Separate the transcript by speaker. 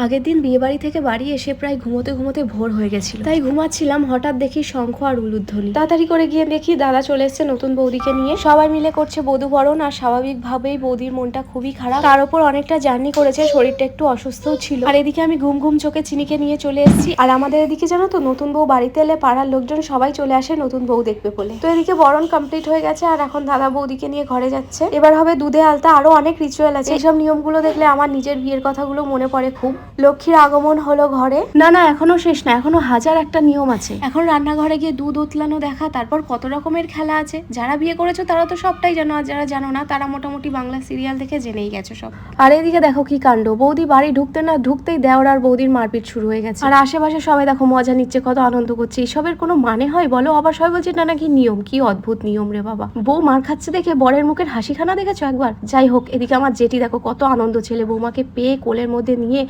Speaker 1: আগের দিন বিয়ে বাড়ি থেকে বাড়ি এসে প্রায় ঘুমোতে ঘুমোতে ভোর হয়ে গেছিল, তাই ঘুমাচ্ছিলাম। হঠাৎ দেখি শঙ্খ আর উলুধ্বনি। তাড়াতাড়ি করে গিয়ে দেখি দাদা চলে এসেছে নতুন বৌদিকে নিয়ে। সবাই মিলে করছে বধূবরণ, আর স্বাভাবিকভাবেই বৌদির মনটা খুবই খারাপ। তার উপর অনেকটা জার্নি করেছে, শরীরটা একটু অসুস্থও ছিল। আর এদিকে আমি ঘুম ঘুম চোখে চিনিকে নিয়ে চলে এসেছি। আর আমাদের এদিকে জানো তো, নতুন বউ বাড়িতে এলে পাড়ার লোকজন সবাই চলে আসে নতুন বউ দেখবে বলে। তো এদিকে বরণ কমপ্লিট হয়ে গেছে, আর এখন দাদা বৌদিকে নিয়ে ঘরে যাচ্ছে। এবার হবে দুধে আলতা, আরো অনেক রিচুয়াল আছে। এইসব নিয়মগুলো দেখলে আমার নিজের বিয়ের কথাগুলো মনে পড়ে খুব। লক্ষ্মীর আগমন হলো ঘরে। না না, এখনো শেষ না, এখনো হাজার একটা নিয়ম আছে। এখন রান্নাঘরে গিয়ে দুধ উতলানো দেখা, তারপর কত রকমের খেলা আছে। যারা বিয়ে করেছো তারা তো সবটাই জানো, আর যারা জানো না তারা মোটামুটি বাংলা সিরিয়াল দেখে জেনেই গেছো সব। আর এদিকে দেখো কি কাণ্ড, বৌদি বাড়ি ঢুকতে না ঢুকতেই দেওর আর বৌদির মারপিট শুরু হয়ে গেছে। আর আশেপাশে সবাই দেখো মজা নিচ্ছে, কত আনন্দ করছে। এইসবের কোনো মানে হয় বলো? আবার সবাই বলছে না নাকি নিয়ম। কি অদ্ভুত নিয়ম রে বাবা। বউ মার খাচ্ছে দেখে বরের মুখের হাসিখানা দেখেছো একবার? যাই হোক, এদিকে আমার জেঠি দেখো কত আনন্দ, ছেলে বৌমাকে পেয়ে কোলের মধ্যে নিয়ে